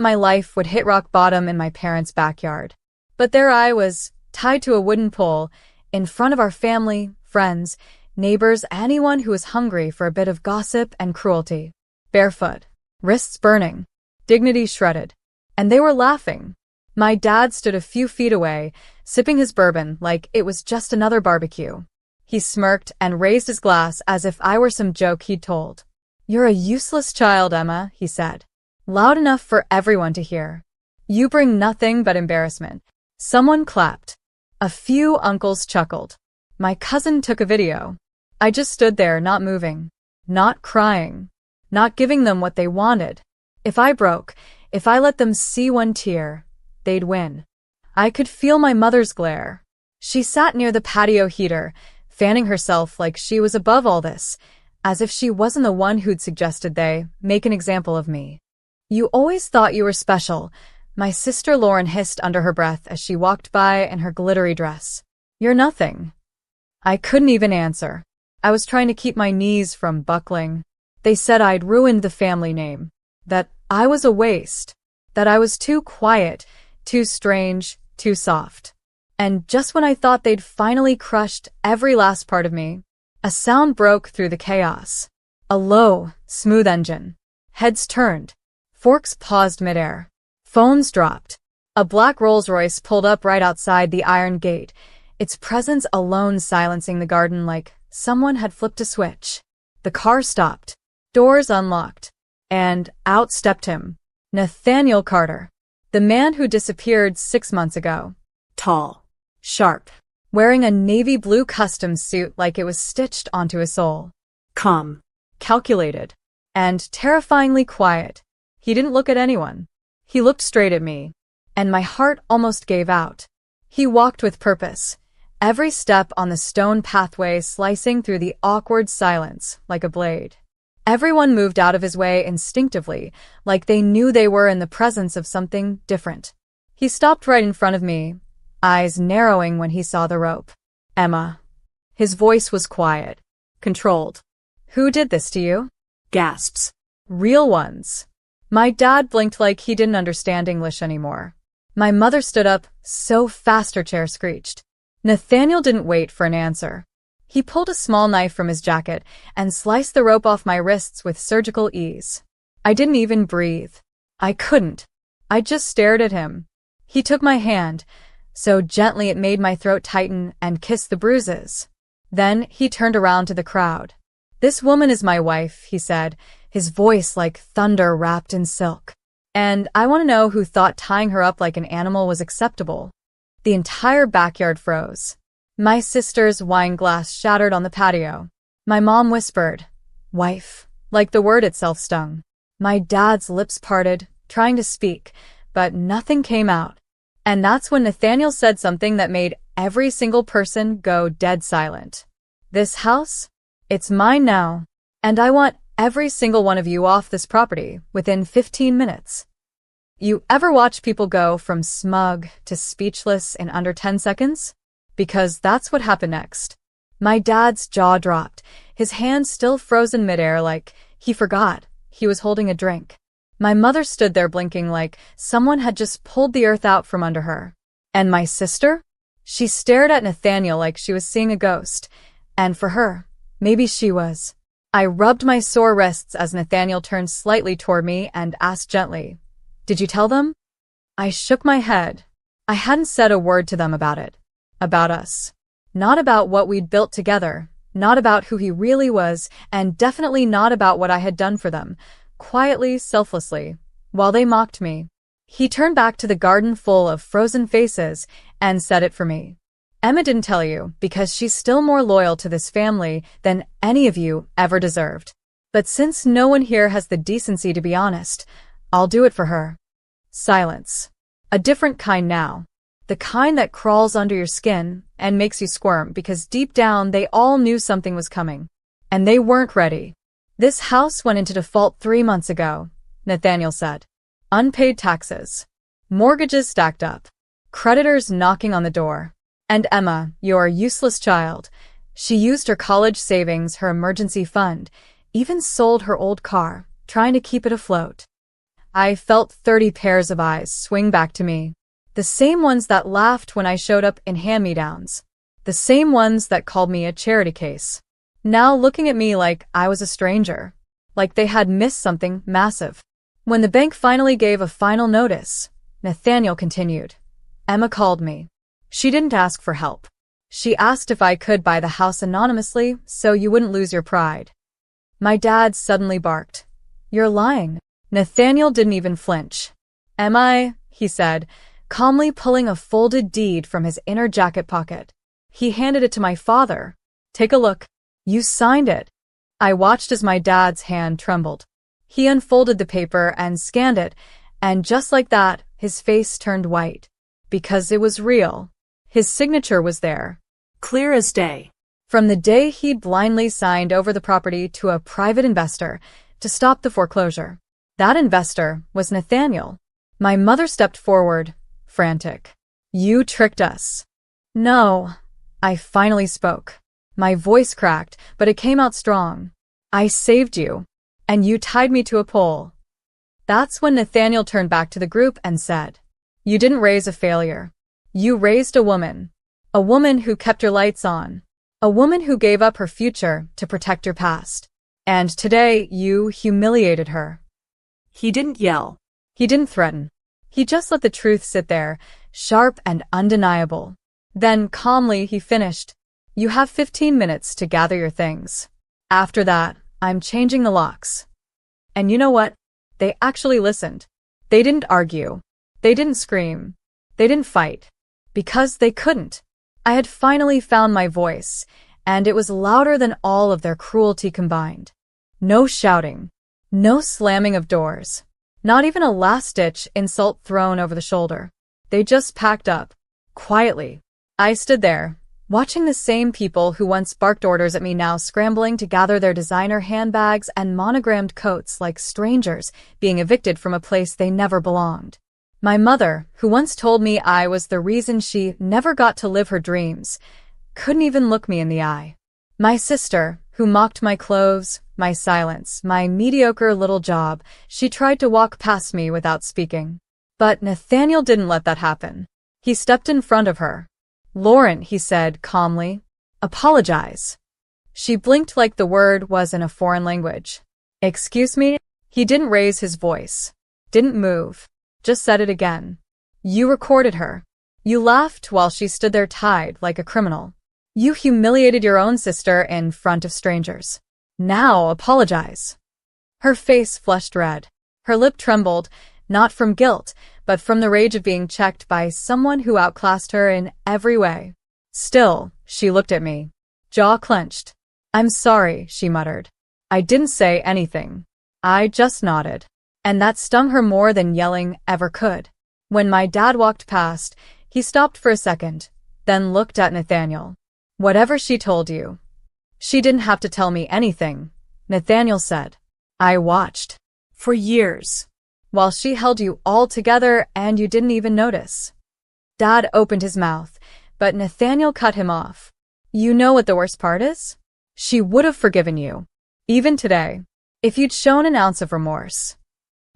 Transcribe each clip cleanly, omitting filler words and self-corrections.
my life would hit rock bottom in my parents' backyard. But there I was, tied to a wooden pole, in front of our family, friends, neighbors, anyone who was hungry for a bit of gossip and cruelty. Barefoot, wrists burning, dignity shredded. And they were laughing. My dad stood a few feet away, sipping his bourbon like it was just another barbecue. He smirked and raised his glass as if I were some joke he'd told. "You're a useless child, Emma," he said, loud enough for everyone to hear. "You bring nothing but embarrassment." Someone clapped. A few uncles chuckled. My cousin took a video. I just stood there, not moving, not crying, not giving them what they wanted. If I broke, if I let them see one tear, they'd win. I could feel my mother's glare. She sat near the patio heater, fanning herself like she was above all this, as if she wasn't the one who'd suggested they make an example of me. "You always thought you were special," my sister Lauren hissed under her breath as she walked by in her glittery dress. "You're nothing." I couldn't even answer. I was trying to keep my knees from buckling. They said I'd ruined the family name, that I was a waste, that I was too quiet, too strange, too soft. And just when I thought they'd finally crushed every last part of me, a sound broke through the chaos. A low, smooth engine. Heads turned. Forks paused midair. Phones dropped. A black Rolls-Royce pulled up right outside the iron gate, its presence alone silencing the garden like someone had flipped a switch. The car stopped. Doors unlocked. And out stepped him. Nathaniel Carter. The man who disappeared 6 months ago. Tall. Sharp. Wearing a navy blue custom suit like it was stitched onto his soul. Calm. Calculated. And terrifyingly quiet. He didn't look at anyone. He looked straight at me. And my heart almost gave out. He walked with purpose. Every step on the stone pathway slicing through the awkward silence like a blade. Everyone moved out of his way instinctively, like they knew they were in the presence of something different. He stopped right in front of me, eyes narrowing when he saw the rope. "Emma." His voice was quiet, controlled. "Who did this to you?" Gasps. Real ones. My dad blinked like he didn't understand English anymore. My mother stood up so fast her chair screeched. Nathaniel didn't wait for an answer. He pulled a small knife from his jacket and sliced the rope off my wrists with surgical ease. I didn't even breathe. I couldn't. I just stared at him. He took my hand, so gently it made my throat tighten, and kissed the bruises. Then he turned around to the crowd. "This woman is my wife," he said, his voice like thunder wrapped in silk. "And I want to know who thought tying her up like an animal was acceptable." The entire backyard froze. My sister's wine glass shattered on the patio. My mom whispered, "Wife," like the word itself stung. My dad's lips parted, trying to speak, but nothing came out. And that's when Nathaniel said something that made every single person go dead silent. "This house? It's mine now. And I want every single one of you off this property within 15 minutes. You ever watch people go from smug to speechless in under 10 seconds? Because that's what happened next. My dad's jaw dropped, his hand still frozen midair like he forgot he was holding a drink. My mother stood there blinking like someone had just pulled the earth out from under her. And my sister? She stared at Nathaniel like she was seeing a ghost. And for her, maybe she was. I rubbed my sore wrists as Nathaniel turned slightly toward me and asked gently, "Did you tell them?" I shook my head. I hadn't said a word to them about it. About us. Not about what we'd built together, not about who he really was, and definitely not about what I had done for them, quietly, selflessly, while they mocked me. He turned back to the garden full of frozen faces and said it for me. "Emma didn't tell you because she's still more loyal to this family than any of you ever deserved. But since no one here has the decency to be honest, I'll do it for her." Silence. A different kind now. The kind that crawls under your skin and makes you squirm because deep down they all knew something was coming. And they weren't ready. "This house went into default 3 months ago," Nathaniel said. "Unpaid taxes. Mortgages stacked up. Creditors knocking on the door. And Emma, your useless child, she used her college savings, her emergency fund, even sold her old car, trying to keep it afloat. I felt 30 pairs of eyes swing back to me. The same ones that laughed when I showed up in hand-me-downs. The same ones that called me a charity case. Now looking at me like I was a stranger. Like they had missed something massive. When the bank finally gave a final notice, Nathaniel continued. Emma called me. She didn't ask for help. She asked if I could buy the house anonymously so you wouldn't lose your pride. My dad suddenly barked. You're lying. Nathaniel didn't even flinch. Am I? He said, calmly pulling a folded deed from his inner jacket pocket. He handed it to my father. Take a look. You signed it. I watched as my dad's hand trembled. He unfolded the paper and scanned it, and just like that, his face turned white. Because it was real. His signature was there. Clear as day. From the day he'd blindly signed over the property to a private investor to stop the foreclosure. That investor was Nathaniel. My mother stepped forward, frantic. You tricked us. No. I finally spoke. My voice cracked, but it came out strong. I saved you. And you tied me to a pole. That's when Nathaniel turned back to the group and said, You didn't raise a failure. You raised a woman. A woman who kept your lights on. A woman who gave up her future to protect your past. And today, you humiliated her. He didn't yell. He didn't threaten. He just let the truth sit there, sharp and undeniable. Then, calmly, he finished. You have 15 minutes to gather your things. After that, I'm changing the locks. And you know what? They actually listened. They didn't argue. They didn't scream. They didn't fight. Because they couldn't. I had finally found my voice, and it was louder than all of their cruelty combined. No shouting. No slamming of doors. Not even a last-ditch insult thrown over the shoulder. They just packed up. Quietly. I stood there, watching the same people who once barked orders at me now scrambling to gather their designer handbags and monogrammed coats like strangers being evicted from a place they never belonged. My mother, who once told me I was the reason she never got to live her dreams, couldn't even look me in the eye. My sister, who mocked my clothes, my silence, my mediocre little job, she tried to walk past me without speaking. But Nathaniel didn't let that happen. He stepped in front of her. Lauren, he said calmly, apologize. She blinked like the word was in a foreign language. Excuse me? He didn't raise his voice. Didn't move. Just said it again. You recorded her. You laughed while she stood there tied like a criminal. You humiliated your own sister in front of strangers. Now apologize. Her face flushed red. Her lip trembled, not from guilt, but from the rage of being checked by someone who outclassed her in every way. Still, she looked at me. Jaw clenched. I'm sorry, she muttered. I didn't say anything. I just nodded. And that stung her more than yelling ever could. When my dad walked past, he stopped for a second, then looked at Nathaniel. Whatever she told you. She didn't have to tell me anything, Nathaniel said. I watched. For years. While she held you all together and you didn't even notice. Dad opened his mouth, but Nathaniel cut him off. You know what the worst part is? She would have forgiven you. Even today. If you'd shown an ounce of remorse.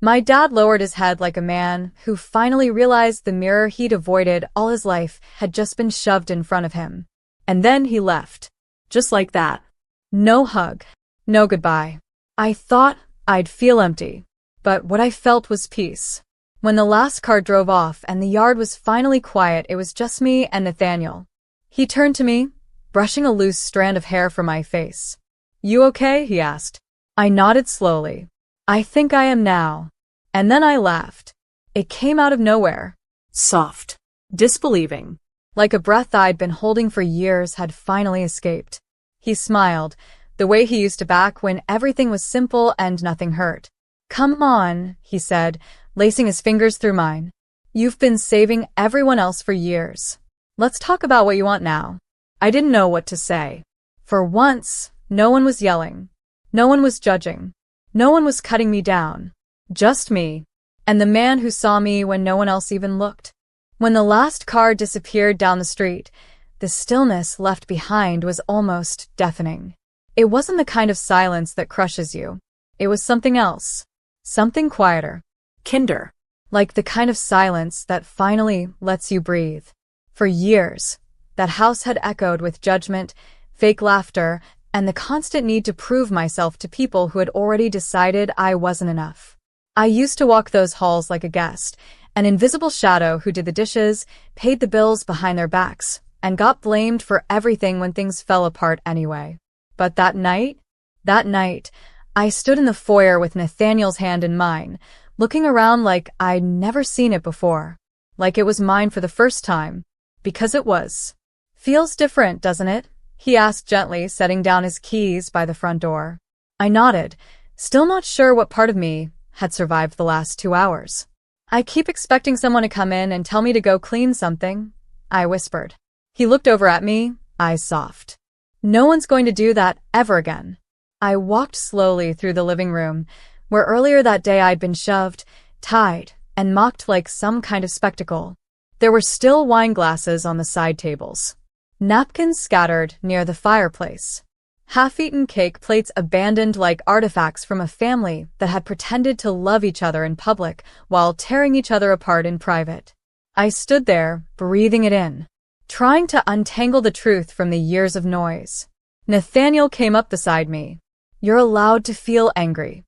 My dad lowered his head like a man who finally realized the mirror he'd avoided all his life had just been shoved in front of him. And then he left. Just like that. No hug. No goodbye. I thought I'd feel empty. But what I felt was peace. When the last car drove off and the yard was finally quiet, it was just me and Nathaniel. He turned to me, brushing a loose strand of hair from my face. You okay? He asked. I nodded slowly. I think I am now. And then I laughed. It came out of nowhere. Soft. Disbelieving. Like a breath I'd been holding for years had finally escaped. He smiled, the way he used to back when everything was simple and nothing hurt. Come on, he said, lacing his fingers through mine. You've been saving everyone else for years. Let's talk about what you want now. I didn't know what to say. For once, no one was yelling. No one was judging. No one was cutting me down. Just me. And the man who saw me when no one else even looked. When the last car disappeared down the street, the stillness left behind was almost deafening. It wasn't the kind of silence that crushes you. It was something else. Something quieter. Kinder. Like the kind of silence that finally lets you breathe. For years, that house had echoed with judgment, fake laughter, and the constant need to prove myself to people who had already decided I wasn't enough. I used to walk those halls like a guest, an invisible shadow who did the dishes, paid the bills behind their backs, and got blamed for everything when things fell apart anyway. But that night, I stood in the foyer with Nathaniel's hand in mine, looking around like I'd never seen it before. Like it was mine for the first time. Because it was. Feels different, doesn't it? He asked gently, setting down his keys by the front door. I nodded, still not sure what part of me had survived the last 2 hours. I keep expecting someone to come in and tell me to go clean something, I whispered. He looked over at me, eyes soft. No one's going to do that ever again. I walked slowly through the living room, where earlier that day I'd been shoved, tied, and mocked like some kind of spectacle. There were still wine glasses on the side tables. Napkins scattered near the fireplace. Half-eaten cake plates abandoned like artifacts from a family that had pretended to love each other in public while tearing each other apart in private. I stood there, breathing it in, trying to untangle the truth from the years of noise. Nathaniel came up beside me. You're allowed to feel angry.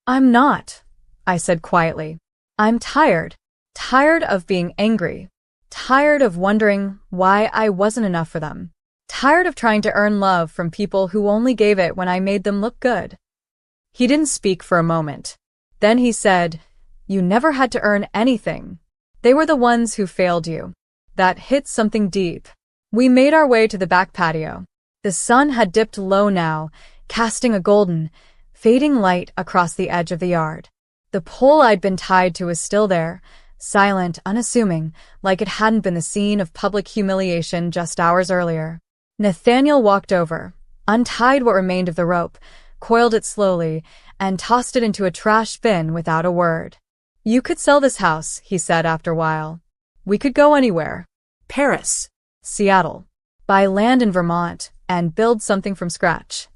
I'm not, I said quietly. I'm tired. Tired of being angry. Tired of wondering why I wasn't enough for them. Tired of trying to earn love from people who only gave it when I made them look good. He didn't speak for a moment. Then he said, You never had to earn anything. They were the ones who failed you. That hit something deep. We made our way to the back patio. The sun had dipped low now, casting a golden, fading light across the edge of the yard. The pole I'd been tied to was still there, silent, unassuming, like it hadn't been the scene of public humiliation just hours earlier. Nathaniel walked over, untied what remained of the rope, coiled it slowly, and tossed it into a trash bin without a word. You could sell this house, he said after a while. We could go anywhere. Paris. Seattle. Buy land in Vermont and build something from scratch.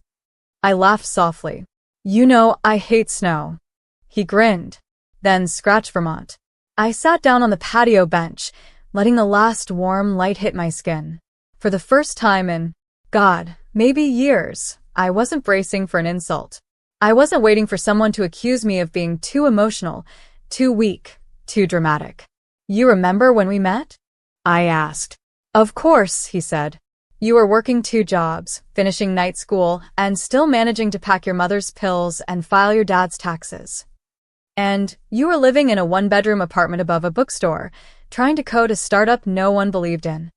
I laughed softly. You know, I hate snow. He grinned. Then scratch Vermont. I sat down on the patio bench, letting the last warm light hit my skin. For the first time in, God, maybe years, I wasn't bracing for an insult. I wasn't waiting for someone to accuse me of being too emotional, too weak, too dramatic. You remember when we met? I asked. Of course, he said. You were working 2 jobs, finishing night school, and still managing to pack your mother's pills and file your dad's taxes. And you were living in a 1-bedroom apartment above a bookstore, trying to code a startup no one believed in.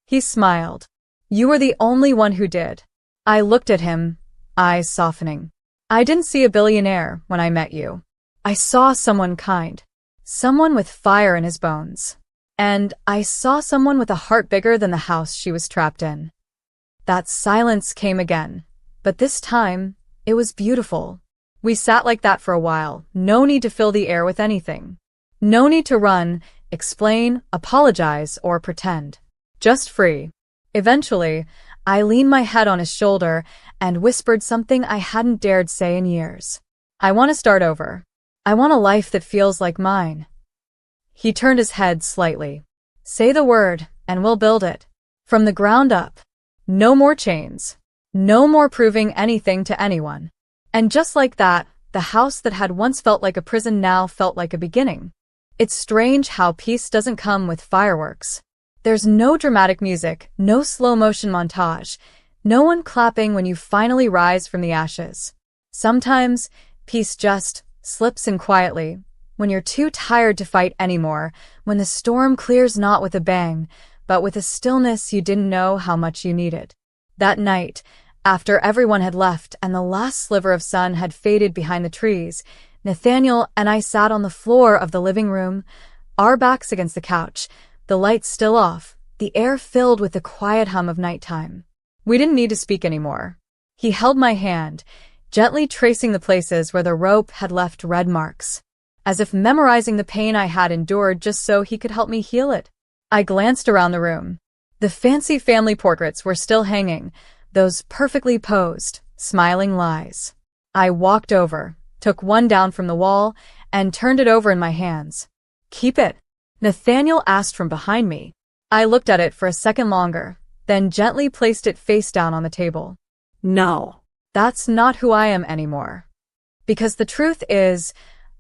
He smiled. You were the only one who did. I looked at him, eyes softening. I didn't see a billionaire when I met you. I saw someone kind. Someone with fire in his bones. And I saw someone with a heart bigger than the house she was trapped in. That silence came again, but this time, it was beautiful. We sat like that for a while, no need to fill the air with anything. No need to run, explain, apologize, or pretend. Just free. Eventually, I leaned my head on his shoulder and whispered something I hadn't dared say in years. I want to start over. I want a life that feels like mine. He turned his head slightly. Say the word, and we'll build it. From the ground up. No more chains. No more proving anything to anyone. And just like that, the house that had once felt like a prison now felt like a beginning. It's strange how peace doesn't come with fireworks. There's no dramatic music, no slow-motion montage, no one clapping when you finally rise from the ashes. Sometimes, peace just slips in quietly, when you're too tired to fight anymore, when the storm clears not with a bang, but with a stillness you didn't know how much you needed. That night, after everyone had left and the last sliver of sun had faded behind the trees, Nathaniel and I sat on the floor of the living room, our backs against the couch, the lights still off, the air filled with the quiet hum of nighttime. We didn't need to speak anymore. He held my hand, gently tracing the places where the rope had left red marks, as if memorizing the pain I had endured just so he could help me heal it. I glanced around the room. The fancy family portraits were still hanging, those perfectly posed, smiling lies. I walked over, took one down from the wall, and turned it over in my hands. "Keep it?" Nathaniel asked from behind me. I looked at it for a second longer, then gently placed it face down on the table. No. That's not who I am anymore. Because the truth is,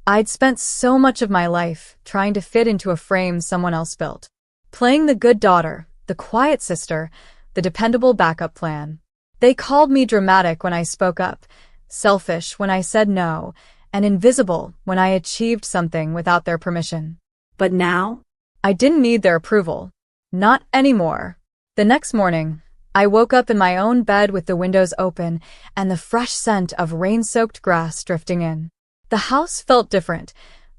I'd spent so much of my life trying to fit into a frame someone else built. Playing the good daughter, the quiet sister, the dependable backup plan. They called me dramatic when I spoke up, selfish when I said no, and invisible when I achieved something without their permission. But now? I didn't need their approval. Not anymore. The next morning, I woke up in my own bed with the windows open and the fresh scent of rain-soaked grass drifting in. The house felt different,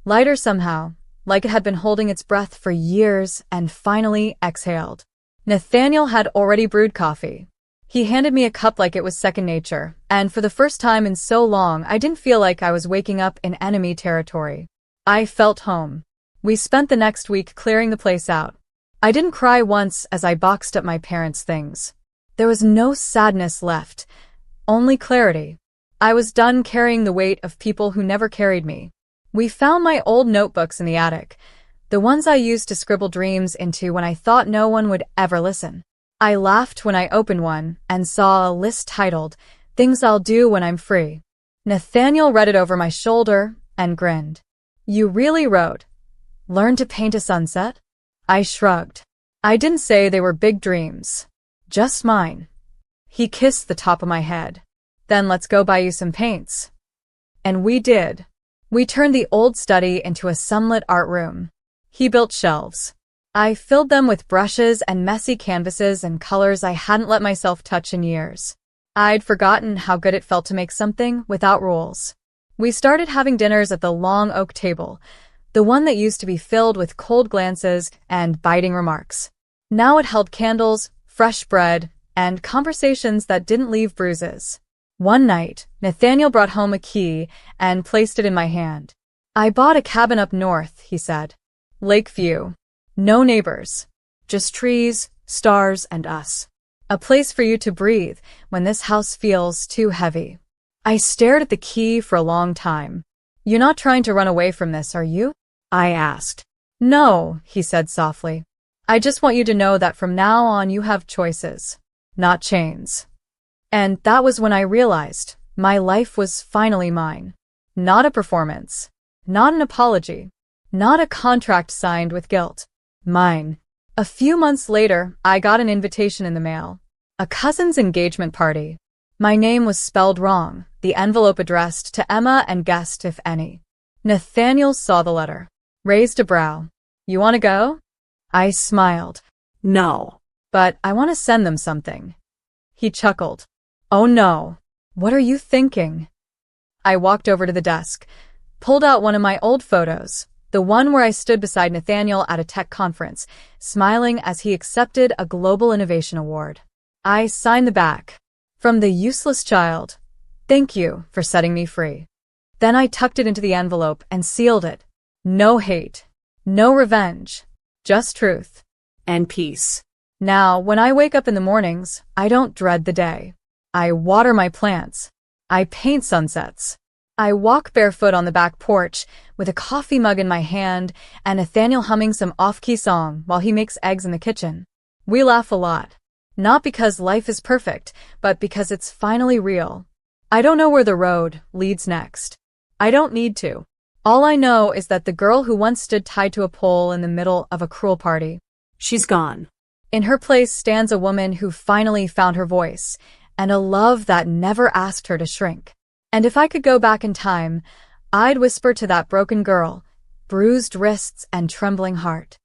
lighter somehow, like it had been holding its breath for years and finally exhaled. Nathaniel had already brewed coffee. He handed me a cup like it was second nature, and for the first time in so long, I didn't feel like I was waking up in enemy territory. I felt home. We spent the next week clearing the place out. I didn't cry once as I boxed up my parents' things. There was no sadness left, only clarity. I was done carrying the weight of people who never carried me. We found my old notebooks in the attic, the ones I used to scribble dreams into when I thought no one would ever listen. I laughed when I opened one and saw a list titled, "Things I'll Do When I'm Free." Nathaniel read it over my shoulder and grinned. "You really wrote, 'Learn to paint a sunset'?" I shrugged. I didn't say they were big dreams. Just mine. He kissed the top of my head. "Then let's go buy you some paints." And we did. We turned the old study into a sunlit art room. He built shelves. I filled them with brushes and messy canvases and colors I hadn't let myself touch in years. I'd forgotten how good it felt to make something without rules. We started having dinners at the long oak table, the one that used to be filled with cold glances and biting remarks. Now it held candles, fresh bread, and conversations that didn't leave bruises. One night, Nathaniel brought home a key and placed it in my hand. "I bought a cabin up north," he said. "Lakeview. No neighbors. Just trees, stars, and us. A place for you to breathe when this house feels too heavy." I stared at the key for a long time. "You're not trying to run away from this, are you?" I asked. "No," he said softly. "I just want you to know that from now on you have choices, not chains." And that was when I realized my life was finally mine. Not a performance. Not an apology. Not a contract signed with guilt. Mine. A few months later, I got an invitation in the mail. A cousin's engagement party. My name was spelled wrong, the envelope addressed to Emma and guessed if any. Nathaniel saw the letter. Raised a brow. "You want to go?" I smiled. No. "But I want to send them something." He chuckled. "Oh no. What are you thinking?" I walked over to the desk, pulled out one of my old photos, the one where I stood beside Nathaniel at a tech conference, smiling as he accepted a Global Innovation Award. I signed the back. "From the useless child. Thank you for setting me free." Then I tucked it into the envelope and sealed it. No hate. No revenge. Just truth. And peace. Now, when I wake up in the mornings, I don't dread the day. I water my plants. I paint sunsets. I walk barefoot on the back porch with a coffee mug in my hand and Nathaniel humming some off-key song while he makes eggs in the kitchen. We laugh a lot. Not because life is perfect, but because it's finally real. I don't know where the road leads next. I don't need to. All I know is that the girl who once stood tied to a pole in the middle of a cruel party, she's gone. In her place stands a woman who finally found her voice and a love that never asked her to shrink. And if I could go back in time, I'd whisper to that broken girl, bruised wrists and trembling heart,